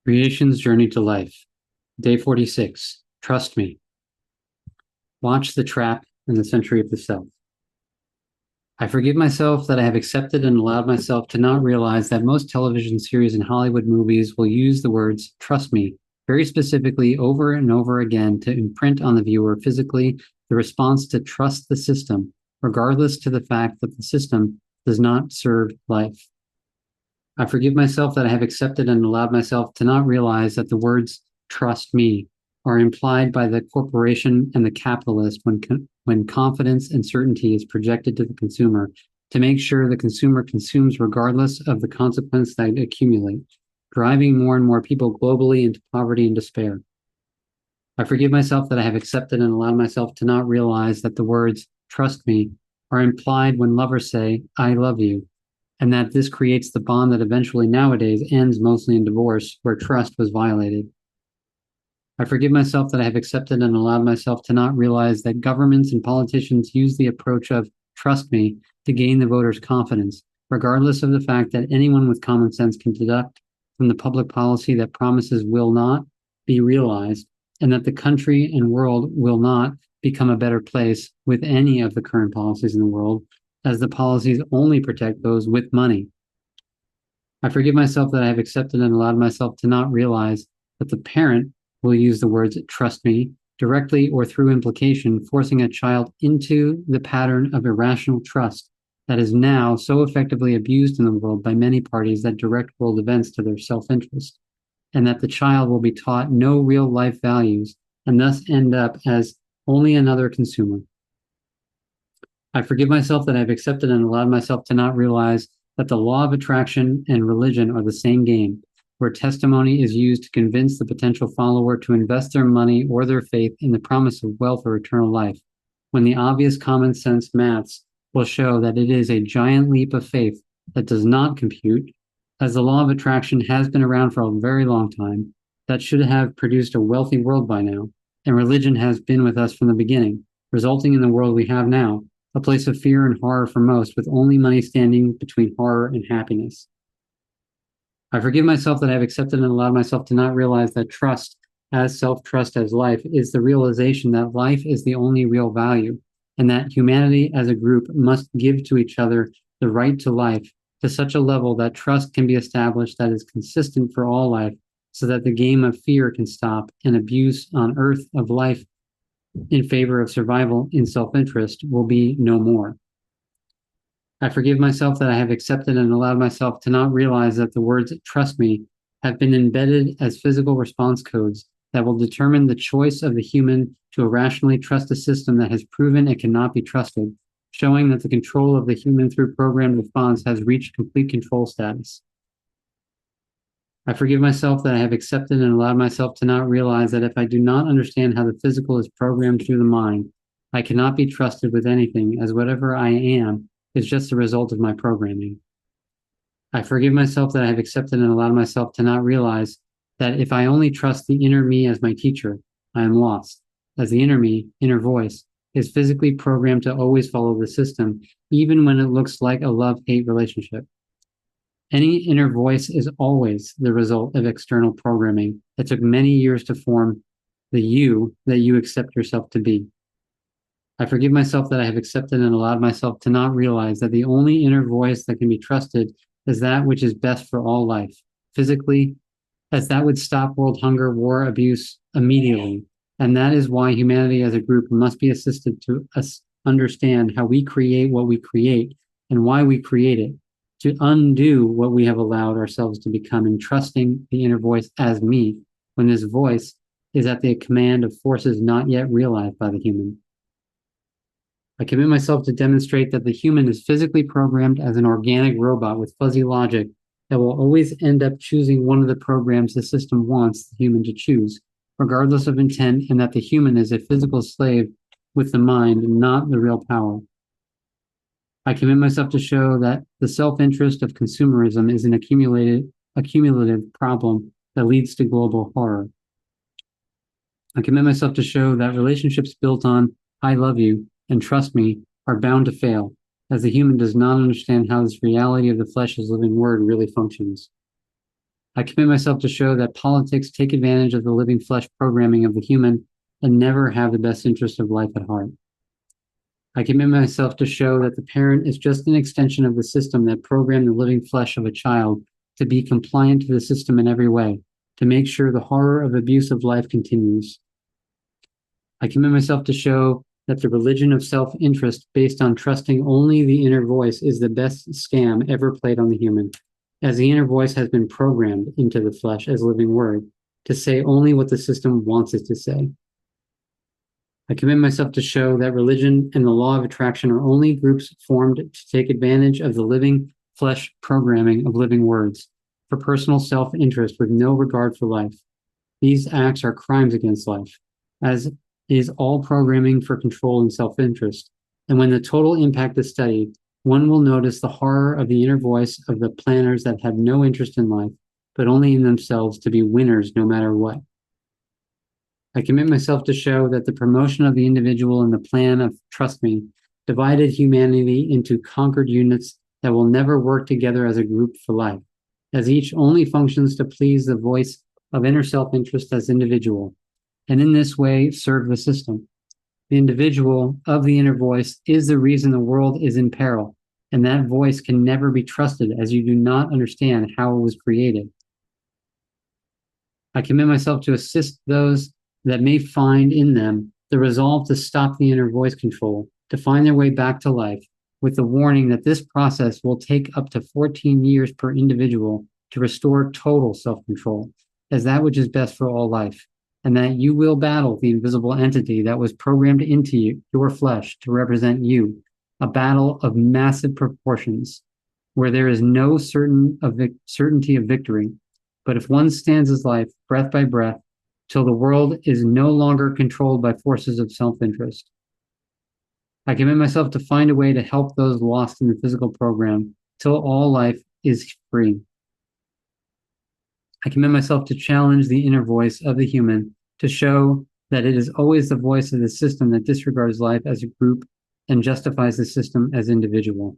Creation's Journey to Life. Day 46. Trust me. Watch the Trap and the Century of the Self. I forgive myself that I have accepted and allowed myself to not realize that most television series and Hollywood movies will use the words trust me very specifically over and over again to imprint on the viewer physically the response to trust the system, regardless to the fact that the system does not serve life. I forgive myself that I have accepted and allowed myself to not realize that the words trust me are implied by the corporation and the capitalist when confidence and certainty is projected to the consumer to make sure the consumer consumes regardless of the consequence that accumulate, driving more and more people globally into poverty and despair. I forgive myself that I have accepted and allowed myself to not realize that the words trust me are implied when lovers say, I love you, and that this creates the bond that eventually nowadays ends mostly in divorce, where trust was violated. I forgive myself that I have accepted and allowed myself to not realize that governments and politicians use the approach of trust me to gain the voters' confidence, regardless of the fact that anyone with common sense can deduct from the public policy that promises will not be realized, and that the country and world will not become a better place with any of the current policies in the world, as the policies only protect those with money. I forgive myself that I have accepted and allowed myself to not realize that the parent will use the words trust me directly or through implication, forcing a child into the pattern of irrational trust that is now so effectively abused in the world by many parties that direct world events to their self-interest, and that the child will be taught no real life values and thus end up as only another consumer. I forgive myself that I've accepted and allowed myself to not realize that the law of attraction and religion are the same game, where testimony is used to convince the potential follower to invest their money or their faith in the promise of wealth or eternal life, when the obvious common sense maths will show that it is a giant leap of faith that does not compute, as the law of attraction has been around for a very long time, that should have produced a wealthy world by now, and religion has been with us from the beginning, resulting in the world we have now, a place of fear and horror for most, with only money standing between horror and happiness. I forgive myself that I have accepted and allowed myself to not realize that trust, as self-trust as life, is the realization that life is the only real value, and that humanity as a group must give to each other the right to life to such a level that trust can be established that is consistent for all life, so that the game of fear can stop and abuse on earth of life in favor of survival in self-interest will be no more. I forgive myself that I have accepted and allowed myself to not realize that the words trust me have been embedded as physical response codes that will determine the choice of the human to irrationally trust a system that has proven it cannot be trusted, showing that the control of the human through programmed response has reached complete control status. I forgive myself that I have accepted and allowed myself to not realize that if I do not understand how the physical is programmed through the mind, I cannot be trusted with anything, as whatever I am is just the result of my programming. I forgive myself that I have accepted and allowed myself to not realize that if I only trust the inner me as my teacher, I am lost, as the inner me, inner voice, is physically programmed to always follow the system, even when it looks like a love-hate relationship. Any inner voice is always the result of external programming that took many years to form the you that you accept yourself to be. I forgive myself that I have accepted and allowed myself to not realize that the only inner voice that can be trusted is that which is best for all life, physically, as that would stop world hunger, war, abuse immediately. And that is why humanity as a group must be assisted to understand how we create what we create and why we create it, to undo what we have allowed ourselves to become in trusting the inner voice as me, when this voice is at the command of forces not yet realized by the human. I commit myself to demonstrate that the human is physically programmed as an organic robot with fuzzy logic that will always end up choosing one of the programs the system wants the human to choose, regardless of intent, and that the human is a physical slave with the mind, not the real power. I commit myself to show that the self-interest of consumerism is an accumulative problem that leads to global horror. I commit myself to show that relationships built on I love you and trust me are bound to fail, as the human does not understand how this reality of the flesh's living word really functions. I commit myself to show that politics take advantage of the living flesh programming of the human and never have the best interest of life at heart. I commit myself to show that the parent is just an extension of the system that programmed the living flesh of a child to be compliant to the system in every way, to make sure the horror of abusive life continues. I commit myself to show that the religion of self-interest based on trusting only the inner voice is the best scam ever played on the human, as the inner voice has been programmed into the flesh as living word to say only what the system wants it to say. I commit myself to show that religion and the law of attraction are only groups formed to take advantage of the living flesh programming of living words for personal self-interest with no regard for life. These acts are crimes against life, as is all programming for control and self-interest. And when the total impact is studied, one will notice the horror of the inner voice of the planners that have no interest in life, but only in themselves to be winners no matter what. I commit myself to show that the promotion of the individual and the plan of trust me divided humanity into conquered units that will never work together as a group for life, as each only functions to please the voice of inner self-interest as individual, and in this way serve the system. The individual of the inner voice is the reason the world is in peril, and that voice can never be trusted as you do not understand how it was created. I commit myself to assist those that may find in them the resolve to stop the inner voice control, to find their way back to life, with the warning that this process will take up to 14 years per individual to restore total self-control, as that which is best for all life, and that you will battle the invisible entity that was programmed into you, your flesh, to represent you, a battle of massive proportions, where there is no certainty of victory. But if one stands his life, breath by breath, till the world is no longer controlled by forces of self-interest. I commit myself to find a way to help those lost in the physical program till all life is free. I commit myself to challenge the inner voice of the human to show that it is always the voice of the system that disregards life as a group and justifies the system as individual.